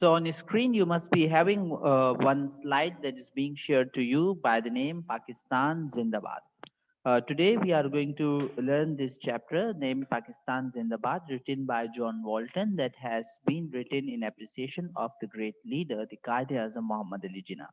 So on your screen, you must be having one slide that is being shared to you by the name Pakistan Zindabad. Today we are going to learn this chapter named Pakistan Zindabad, written by John Walton, that has been written in appreciation of the great leader, the Qaid-e-Azam Muhammad Ali Jinnah.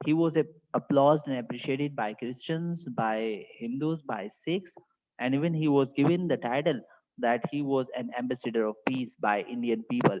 He was applauded and appreciated by Christians, by Hindus, by Sikhs, and even he was given the title that he was an ambassador of peace by Indian people.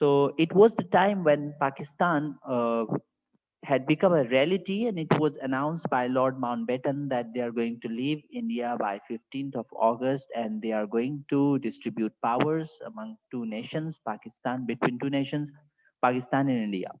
So it was the time when Pakistan had become a reality, and it was announced by Lord Mountbatten that they are going to leave India by 15th of August, and they are going to distribute powers among two nations, Pakistan, between two nations, Pakistan and India.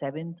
7th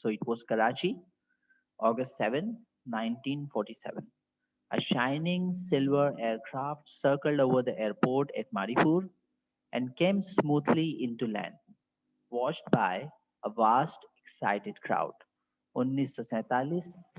So it was Karachi, August 7, 1947. A shining silver aircraft circled over the airport at Maripur and came smoothly into land, watched by a vast, excited crowd. 1947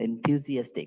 enthusiastic,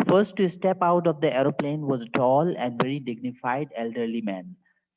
First to step out of the aeroplane was a tall and very dignified elderly man.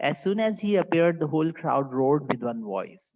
As soon as he appeared, the whole crowd roared with one voice.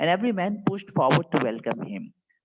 And every man pushed forward to welcome him.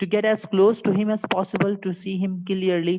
To get as close to him as possible, to see him clearly,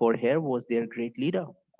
For here was their great leader,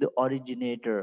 the originator,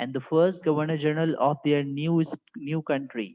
and the first governor general of their new country,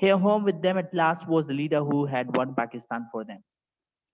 Here home with them at last was the leader who had won Pakistan for them.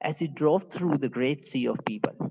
As he drove through the great sea of people,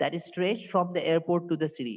that is stretched from the airport to the city,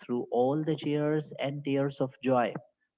Through all the cheers and tears of joy,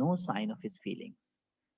no sign of his feelings.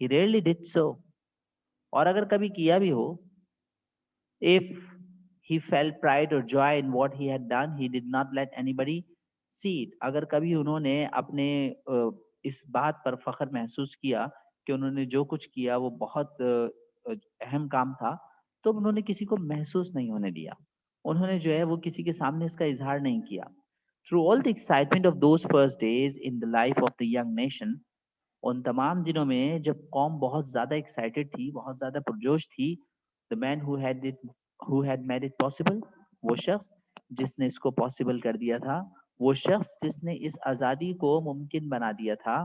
He rarely did so. اور اگر کبھی کیا بھی ہو, if he felt pride or joy in what he had done, he did not let anybody see it. اگر کبھی انہوں نے اپنے اس بات پر فخر محسوس کیا کہ انہوں نے جو کچھ کیا وہ بہت اہم کام تھا, تو انہوں نے کسی کو محسوس نہیں ہونے دیا. انہوں نے جو ہے وہ کسی کے سامنے اس کا اظہار نہیں کیا. Through all the excitement of those first days in the life of the young nation, ان تمام دنوں میں جب قوم بہت زیادہ ایکسائٹیڈ تھی, بہت زیادہ پرجوش تھی, the man who had made it possible, وہ شخص جس نے اس کو پاسبل کر دیا تھا, وہ شخص جس نے اس آزادی کو ممکن بنا دیا تھا,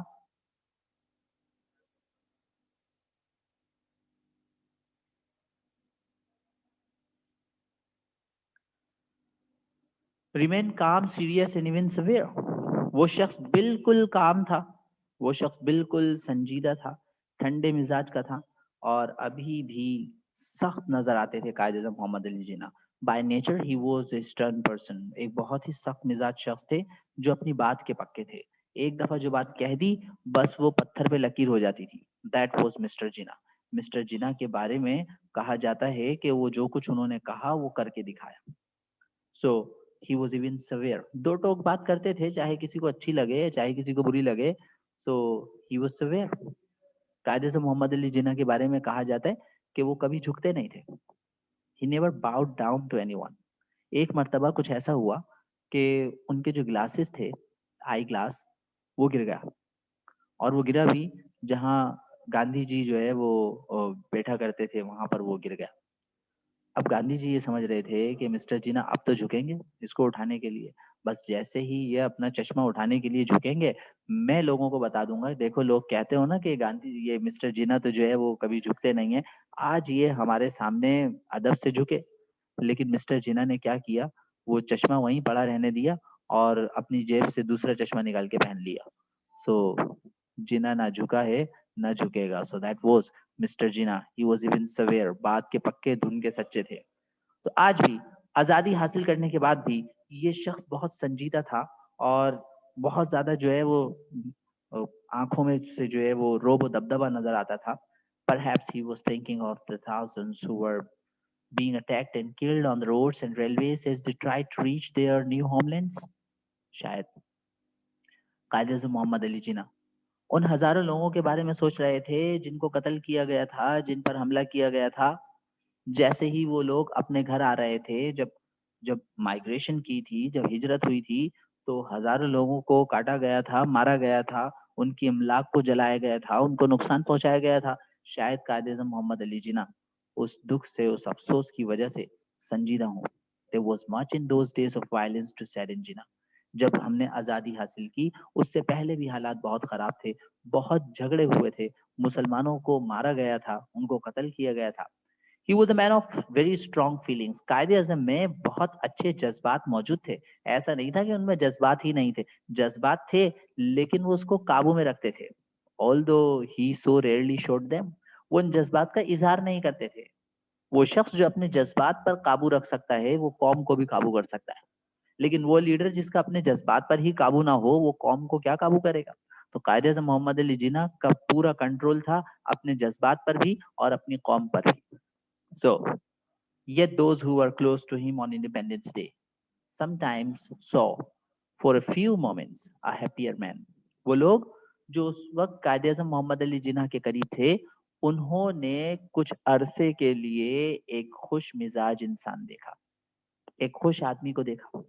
remain calm, serious and even severe. وہ شخص بالکل کام تھا, وہ شخص بالکل سنجیدہ تھا, ٹھنڈے مزاج کا تھا, اور ابھی بھی سخت نظر آتے تھے Quaid Azam Muhammad Ali Jinnah. By nature he was a stern person, ایک بہت ہی سخت مزاج شخص تھے جو اپنی بات کے پکے تھے. ایک دفعہ جو بات کہہ دی بس وہ پتھر پہ لکیر ہو جاتی تھی. That was mister Jinnah. Mister Jinnah کے بارے میں کہا جاتا ہے کہ وہ جو کچھ انہوں نے کہا وہ کر کے دکھایا. سو ہی واز ایون سویئر. دو ٹوک بات کرتے تھے, چاہے کسی کو اچھی لگے چاہے کسی کو بری لگے. سو ہی واز سویئر. قائد اعظم محمد علی جناح کے بارے میں کہا جاتا ہے کہ وہ کبھی جھکتے نہیں تھے. He never bowed down to anyone. ایک مرتبہ کچھ ایسا ہوا کہ ان کے جو گلاسز تھے, آئی گلاس, وہ گر گیا. اور وہ گرا بھی جہاں گاندھی جی جو ہے وہ بیٹھا کرتے تھے, وہاں پر وہ گر گیا. اب گاندھی جی یہ سمجھ رہے تھے کہ مسٹر جینا اب تو جھکیں گے اس کو اٹھانے کے لیے. بس جیسے ہی یہ اپنا چشمہ اٹھانے کے لیے جھکیں گے, میں لوگوں کو بتا دوں گا, دیکھو لوگ کہتے ہو نا کہ گاندھی یہ مسٹر جینا تو جو ہے وہ کبھی جھکتے نہیں ہیں, آج یہ ہمارے سامنے ادب سے جھکے. لیکن مسٹر جینا نے کیا کیا, وہ چشمہ وہیں پڑا رہنے دیا اور اپنی جیب سے دوسرا چشمہ نکال کے پہن لیا. سو جینا نہ جھکا ہے نہ جھکے گا. سو دیٹ واز مسٹر جینا. He was even severe. بات کے پکے دھن کے سچے تھے. تو آج بھی آزادی حاصل کرنے کے بعد بھی یہ شخص بہت سنجیدہ تھا, اور بہت زیادہ جو ہے وہ آنکھوں میں سے جو ہے وہ روب و دبدبا نظر آتا تھا. Perhaps he was thinking of the thousands who were being attacked and killed on the roads and railways as they tried to reach their new homelands. شاید قائد اعظم محمد علی جناح ان ہزاروں لوگوں کے بارے میں سوچ رہے تھے جن کو قتل کیا گیا تھا, جن پر حملہ کیا گیا تھا, جیسے ہی وہ لوگ اپنے گھر آ رہے تھے. جب جب مائگریشن کی تھی, جب ہجرت ہوئی تھی, تو ہزاروں لوگوں کو کاٹا گیا تھا, مارا گیا تھا, ان کی املاک کو جلایا گیا تھا, ان کو نقصان پہنچایا گیا تھا. شاید قائد اعظم محمد علی جناح اس دکھ سے, اس افسوس کی وجہ سے سنجیدہ ہوں. There was much in those days of violence to sadden Jinnah. جب ہم نے آزادی حاصل کی اس سے پہلے بھی حالات بہت خراب تھے, بہت جھگڑے ہوئے تھے, مسلمانوں کو مارا گیا تھا, ان کو قتل کیا گیا تھا. He was a man of very strong feelings. Quaid Azam میں بہت اچھے جذبات موجود تھے. ایسا نہیں تھا کہ ان میں جذبات ہی نہیں تھے, جذبات تھے لیکن وہ اس کو قابو میں رکھتے تھے. Although he so rarely showed them, وہ ان جذبات کا اظہار نہیں کرتے تھے. وہ شخص جو اپنے جذبات پر قابو رکھ سکتا ہے وہ قوم کو بھی قابو کر سکتا ہے. لیکن وہ لیڈر جس کا اپنے جذبات پر ہی قابو نہ ہو, وہ قوم کو کیا قابو کرے گا. تو قائد اعظم محمد علی جناح کا پورا کنٹرول تھا اپنے جذبات پر بھی اور اپنی قوم پر بھی. So, yet those who were close to him on Independence Day sometimes saw for a few moments a happier man. وہ لوگ جو اس وقت قائد اعظم محمد علی جناح کے قریب تھے, انہوں نے کچھ عرصے کے لیے ایک خوش مزاج انسان دیکھا, ایک خوش آدمی کو دیکھا.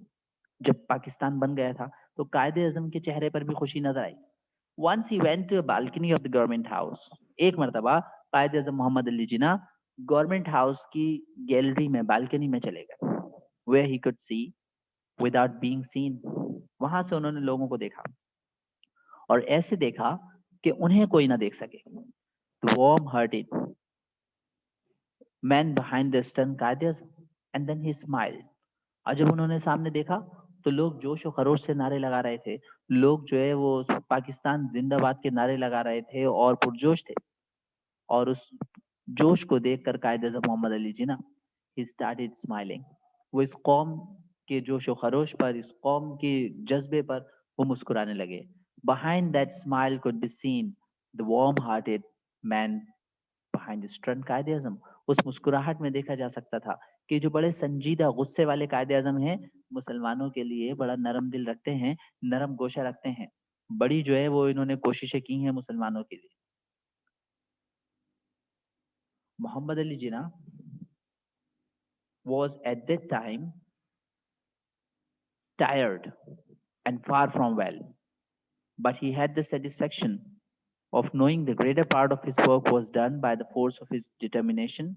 جب پاکستان بن گیا تھا تو قائد اعظم کے چہرے پر بھی خوشی نظر آئی. Once he went to a balcony of the government house. ایک مرتبہ قائد اعظم محمد علی جناح گورنمنٹ ہاؤس کی گیلری میں, بالکنی میں چلے گئے. Where he could see without being seen. وہاں سے انہوں نے لوگوں کو دیکھا اور ایسے دیکھا کہ انہیں کوئی نہ دیکھ سکے. The warm-hearted man behind the stern Quaid Azam. And then he smiled. اور جب انہوں نے سامنے دیکھا تو لوگ جوش و خروش سے نعرے لگا رہے تھے, لوگ جو ہے وہ پاکستان زندہ باد کے نعرے لگا رہے تھے اور پرجوش تھے. اور اس جوش کو دیکھ کر قائد اعظم محمد علی جناح he started smiling. وہ اس قوم کے جوش و خروش پر, اس قوم کے جذبے پر وہ مسکرانے لگے. Behind that smile could be seen the warm-hearted man behind the stern Quaid Azam. اس مسکراہٹ میں دیکھا جا سکتا تھا کہ جو بڑے سنجیدہ غصے والے قائد اعظم ہیں مسلمانوں کے لیے بڑا نرم دل رکھتے ہیں، نرم گوشہ رکھتے ہیں. بڑی جو ہے وہ انہوں نے کوششیں کی ہیں مسلمانوں کے لیے. محمد علی جناح was at that time tired and far from well, but he had the satisfaction of knowing the greater part of his work was done by the force of his determination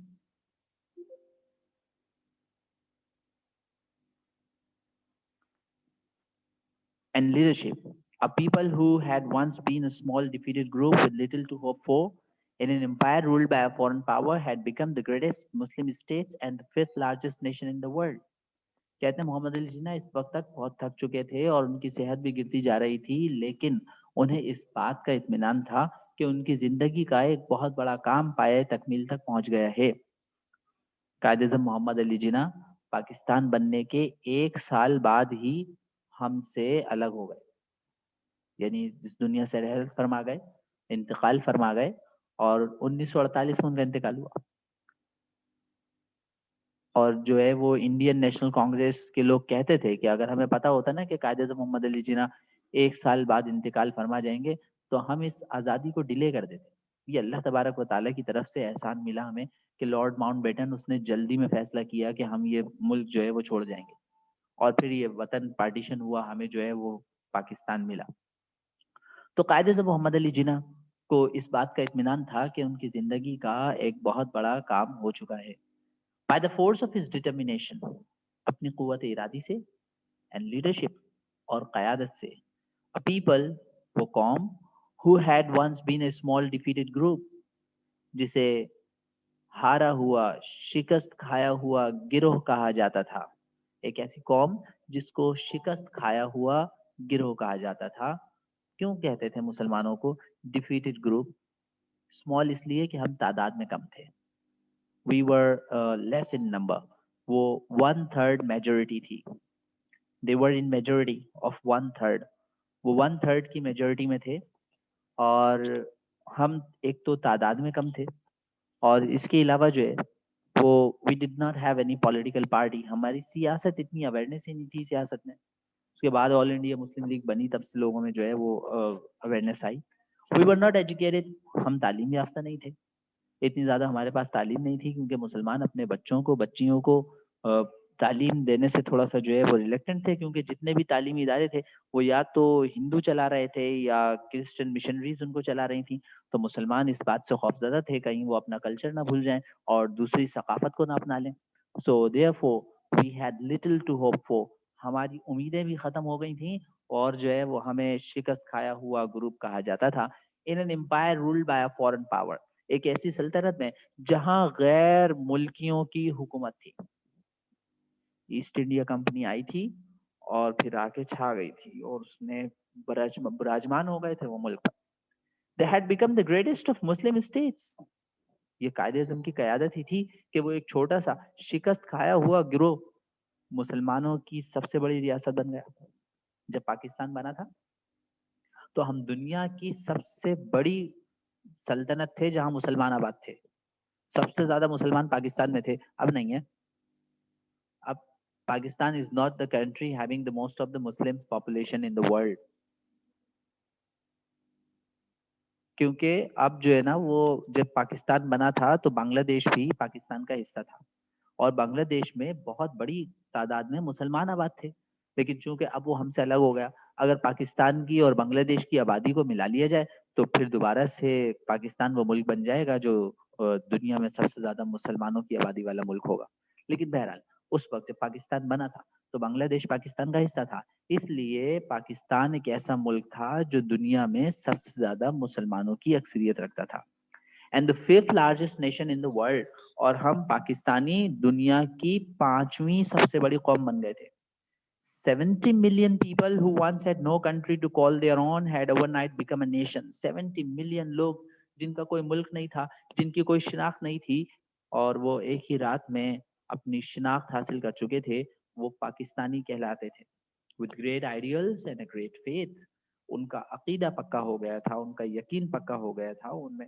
and leadership. A people who had once been a small defeated group with little to hope for in an empire ruled by a foreign power had become the greatest Muslim states and the fifth largest nation in the world. کہتے ہیں محمد علی جناح اس وقت تک بہت تھک چکے تھے اور ان کی صحت بھی گرتی جا رہی تھی، لیکن انہیں اس بات کا اطمینان تھا کہ ان کی زندگی کا ایک بہت بڑا کام پائے تکمیل تک پہنچ گیا ہے. قائد اعظم محمد علی جناح پاکستان بننے کے 1 سال بعد ہی ہم سے الگ ہو گئے، یعنی اس دنیا سے رحلت فرما گئے، انتقال فرما گئے، اور 1948 میں ان کا انتقال ہوا. اور جو ہے وہ انڈین نیشنل کانگریس کے لوگ کہتے تھے کہ اگر ہمیں پتا ہوتا نا کہ قائد اعظم محمد علی جناح 1 سال بعد انتقال فرما جائیں گے تو ہم اس آزادی کو ڈیلے کر دیتے. یہ اللہ تبارک و تعالیٰ کی طرف سے احسان ملا ہمیں کہ لارڈ ماؤنٹ بیٹن اس نے جلدی میں فیصلہ کیا کہ ہم یہ ملک جو ہے وہ چھوڑ جائیں گے، اور پھر یہ وطن پارٹیشن ہوا، ہمیں جو ہے وہ پاکستان ملا. تو قائد اعظم محمد علی جناح کو اس بات کا اطمینان تھا کہ ان کی زندگی کا ایک بہت بڑا کام ہو چکا ہے. By the force of his determination, اپنی قوت ارادی سے and leadership اور قیادت سے, a people وہ قوم who had once been a small defeated group جسے ہارا ہوا شکست کھایا ہوا گروہ کہا جاتا تھا. ایک ایسی قوم جس کو شکست کھایا ہوا گروہ کہا جاتا تھا. کیوں کہتے تھے مسلمانوں کو ڈیفیٹڈ گروپ؟ اسمال اس لیے کہ ہم تعداد میں کم تھے. We were less in number. وہ 1/3 میجورٹی تھی. They were in majority of 1/3. وہ 1/3 کی میجورٹی میں تھے اور ہم ایک تو تعداد میں کم تھے، اور اس کے علاوہ جو ہے وہ we did not have any political party. ہماری سیاست اتنی اویئرنیس ہی نہیں تھی سیاست میں. اس کے بعد آل انڈیا مسلم لیگ بنی، تب سے لوگوں میں جو ہے وہ awareness I. We were not educated. ہم تعلیم یافتہ نہیں تھے، اتنی زیادہ ہمارے پاس تعلیم نہیں تھی، کیونکہ مسلمان اپنے بچوں کو بچیوں کو تعلیم دینے سے تھوڑا سا جو ہے وہ ریلیکٹنٹ تھے، کیونکہ جتنے بھی تعلیمی ادارے تھے وہ یا تو ہندو چلا رہے تھے یا کرسچن مشنریز ان کو چلا رہی تھیں. تو مسلمان اس بات سے خوفزدہ تھے کہیں وہ اپنا کلچر نہ بھول جائیں اور دوسری ثقافت کو نہ اپنا لیں. So therefore we had little to hope for. ہماری امیدیں بھی ختم ہو گئی تھیں اور جو ہے وہ ہمیں شکست کھایا ہوا گروپ کہا جاتا تھا. In an empire ruled by a foreign power. ایک ایسی سلطنت میں جہاں غیر ملکیوں کی حکومت تھی. ایسٹ انڈیا کمپنی آئی تھی اور پھر آ کے چھا گئی تھی اور اس نے براجمان ہو گئے تھے وہ ملک. They had become the greatest of Muslim states. یہ قائد اعظم کی قیادت ہی تھی کہ وہ ایک چھوٹا سا شکست کھایا ہوا گروہ مسلمانوں کی سب سے بڑی ریاست بن گیا. جب پاکستان بنا تھا تو ہم دنیا کی سب سے بڑی سلطنت تھے جہاں مسلمان آباد تھے. سب سے زیادہ مسلمان پاکستان میں تھے، اب نہیں ہے. اب Pakistan is not the country having the most of the Muslims population in the world. کیونکہ اب جو ہے نا وہ جب پاکستان بنا تھا تو بنگلہ دیش بھی پاکستان کا حصہ تھا اور بنگلہ دیش میں بہت بڑی تعداد میں مسلمان آباد تھے. لیکن چونکہ اب وہ ہم سے الگ ہو گیا، اگر پاکستان کی اور بنگلہ دیش کی آبادی کو ملا لیا جائے تو پھر دوبارہ سے پاکستان وہ ملک بن جائے گا جو دنیا میں سب سے زیادہ مسلمانوں کی آبادی والا ملک ہوگا. لیکن بہرحال اس وقت جب پاکستان بنا تھا تو بنگلہ دیش پاکستان کا حصہ تھا، اس لیے پاکستان ایک ایسا ملک تھا جو دنیا میں سب سے زیادہ مسلمانوں کی اکثریت رکھتا تھا. And the fifth largest nation in the world. اور ہم پاکستانی دنیا کی 5ویں سب سے بڑی قوم بن گئے تھے. 70 million people who once had no country to call their own had overnight become a nation. 70 million لوگ جن کا کوئی ملک نہیں تھا، جن کی کوئی شناخت نہیں تھی، اور وہ ایک ہی رات میں اپنی شناخت حاصل کر چکے تھے، وہ پاکستانی کہلاتے تھے. With great ideals and a great faith. ان کا عقیدہ پکا ہو گیا تھا، ان کا یقین پکا ہو گیا تھا ان میں.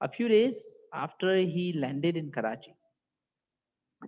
A few days after he landed in Karachi,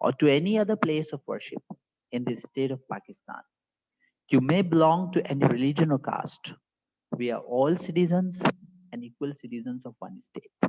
or to any other place of worship in the state of Pakistan. You may belong to any religion or caste. We are all citizens and equal citizens of one state.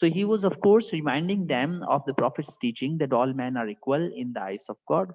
So he was of course reminding them of the Prophet's teaching that all men are equal in the eyes of God.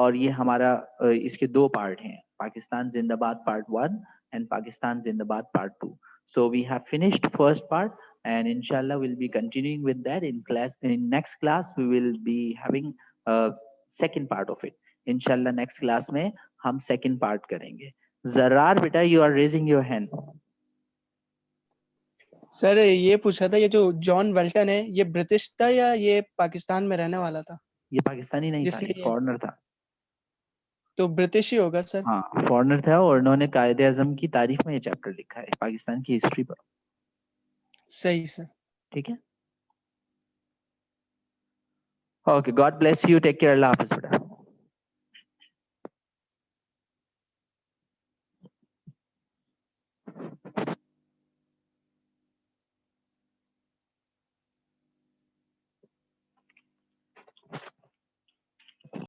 اور یہ ہمارا اس کے دو part ہیں, پاکستان زندہ باد part 1 and Pakistan Zindabad part 2. So we have finished first part, and inshallah we'll be continuing with that in class. In next class we will be having second part of it. Inshallah next class میں ہم second part کریں گے. زرار بیٹا, you are raising your hand. سر یہ پوچھا تھا, یہ جو جان ویلٹن ہے یہ برٹش تھا یا یہ پاکستان میں رہنے والا تھا؟ یہ پاکستانی نہیں تھا, یہ فورنر تھا. تو برٹش ہی ہوگا سر. ہاں فورنر تھا, اور انہوں نے قائد اعظم کی تعریف میں یہ چیپٹر لکھا ہے پاکستان کی ہسٹری پر. صحیح سر. ٹھیک ہے. Okay, god bless you, take care, اللہ حافظ بیٹا.